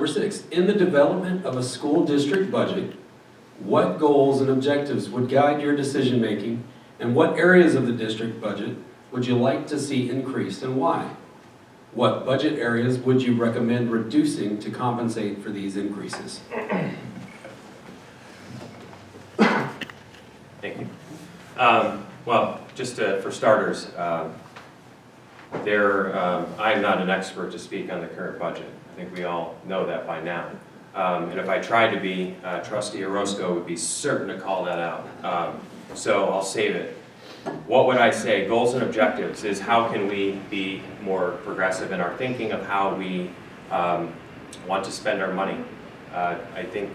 Number 6, in the development of a school district budget, what goals and objectives would guide your decision-making, and what areas of the district budget would you like to see increased and why? What budget areas would you recommend reducing to compensate for these increases? Thank you. Well, just for starters, I'm not an expert to speak on the current budget. I think we all know that by now. And if I tried to be, Trustee Orozco would be certain to call that out. So I'll save it. What would I say? Goals and objectives is how can we be more progressive in our thinking of how we want to spend our money. I think,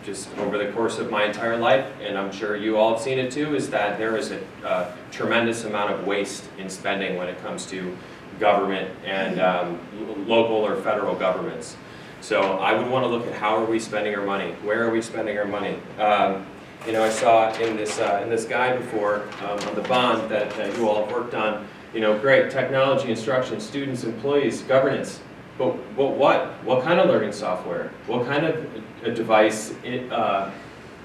just over the course of my entire life, and I'm sure you all have seen it too, is that there is a tremendous amount of waste in spending when it comes to government and local or federal governments. So I would want to look at how are we spending our money? Where are we spending our money? I saw in this guide before on the bond that you all have worked on, great technology, instruction, students, employees, governance. But what? What kind of learning software? What kind of a device?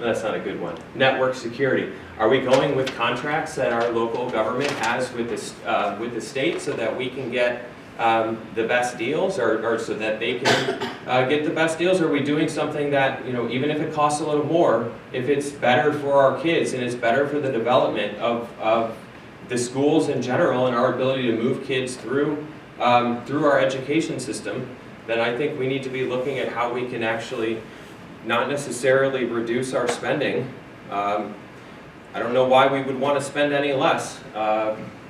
That's not a good one. Network security. Are we going with contracts that our local government has with the state so that we can get the best deals, or so that they can get the best deals? Or are we doing something that, even if it costs a little more, if it's better for our kids and it's better for the development of the schools in general and our ability to move kids through our education system, then I think we need to be looking at how we can actually not necessarily reduce our spending. I don't know why we would want to spend any less.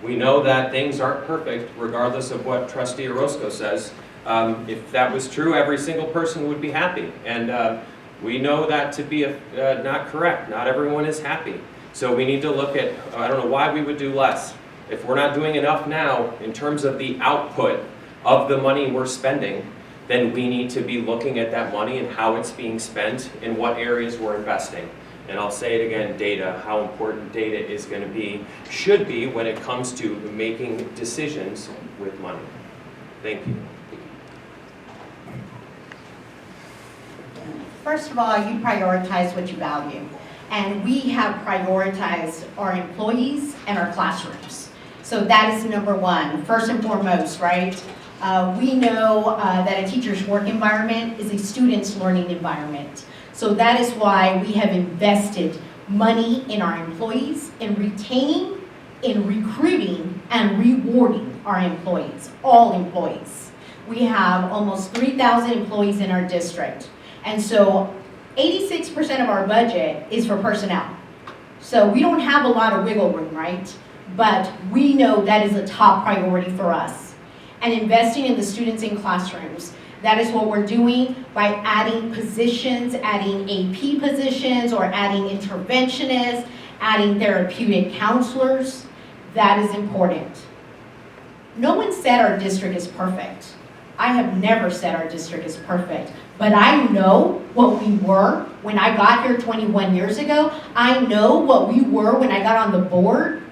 We know that things aren't perfect, regardless of what Trustee Orozco says. If that was true, every single person would be happy. And we know that to be not correct. Not everyone is happy. So we need to look at, I don't know why we would do less. If we're not doing enough now in terms of the output of the money we're spending, then we need to be looking at that money and how it's being spent and what areas we're investing. And I'll say it again, data, how important data is going to be, should be when it comes to making decisions with money. Thank you. First of all, you prioritize what you value. And we have prioritized our employees and our classrooms. So that is number one, first and foremost, right? We know that a teacher's work environment is a student's learning environment. So that is why we have invested money in our employees, in retaining, in recruiting, and rewarding our employees, all employees. We have almost 3,000 employees in our district. And so 86% of our budget is for personnel. So we don't have a lot of wiggle room, right? But we know that is a top priority for us. And investing in the students in classrooms, that is what we're doing by adding positions, adding AP positions, or adding interventionists, adding therapeutic counselors. That is important. No one said our district is perfect. I have never said our district is perfect, but I know what we were when I got here 21 years ago. I know what we were when I got on the board,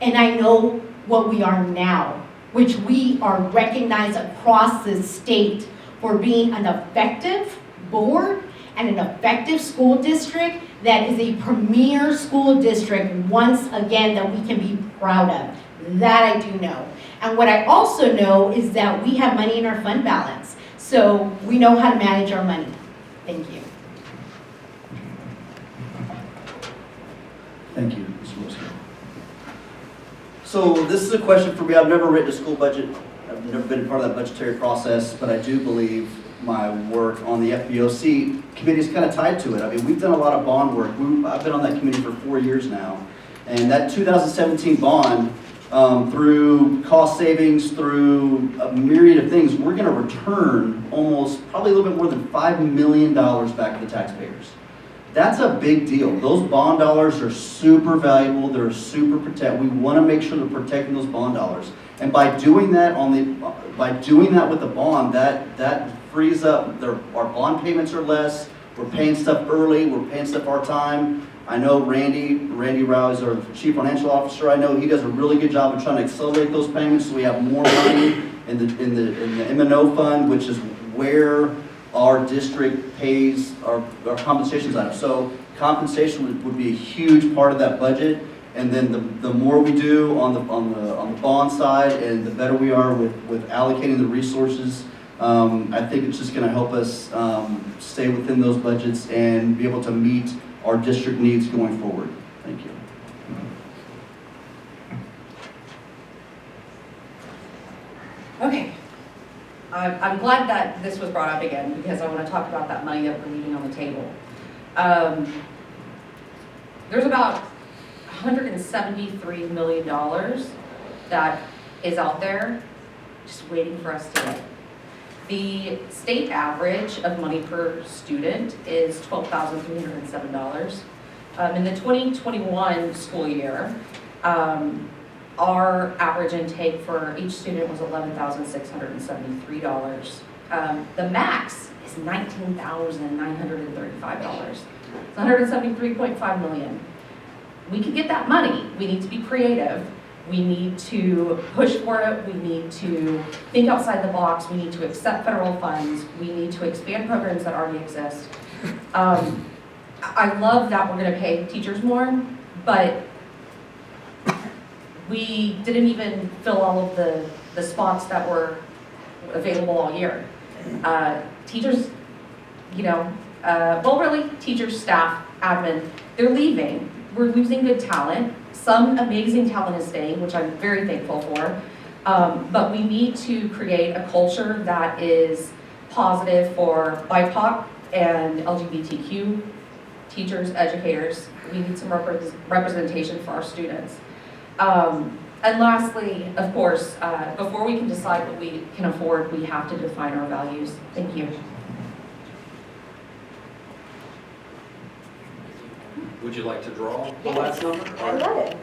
and I know what we are now, which we are recognized across the state for being an effective board and an effective school district that is a premier school district, once again, that we can be proud of. That I do know. And what I also know is that we have money in our fund balance. So we know how to manage our money. Thank you. Thank you, Ms. Wilson. So this is a question for me. I've never written a school budget. I've never been part of that budgetary process, but I do believe my work on the FBOC committee is kind of tied to it. I mean, we've done a lot of bond work. I've been on that committee for 4 years now. And that 2017 bond, through cost savings, through a myriad of things, we're going to return probably a little bit more than $5 million back to the taxpayers. That's a big deal. Those bond dollars are super valuable. They're super protected. We want to make sure we're protecting those bond dollars. And by doing that with the bond, that frees up our bond payments are less. We're paying stuff early. We're paying stuff our time. I know Randy Rao is our Chief Financial Officer. I know he does a really good job of trying to accelerate those payments so we have more money in the M&O fund, which is where our district pays our compensation items. So compensation would be a huge part of that budget. And then the more we do on the bond side and the better we are with allocating the resources, I think it's just gonna help us stay within those budgets and be able to meet our district needs going forward. Thank you. Okay. I'm glad that this was brought up again because I want to talk about that money that we're leaving on the table. There's about $173 million that is out there just waiting for us to get. The state average of money per student is $12,307. In the 2021 school year, our average intake for each student was $11,673. The max is $19,935. It's $173.5 million. We could get that money. We need to be creative. We need to push for it. We need to think outside the box. We need to accept federal funds. We need to expand programs that already exist. I love that we're going to pay teachers more, but we didn't even fill all of the spots that were available all year. Teachers, teachers, staff, admin, they're leaving. We're losing good talent. Some amazing talent is staying, which I'm very thankful for. But we need to create a culture that is positive for BIPOC and LGBTQ teachers, educators. We need some representation for our students. And lastly, of course, before we can decide what we can afford, we have to define our values. Thank you. Would you like to draw the last number? I love it.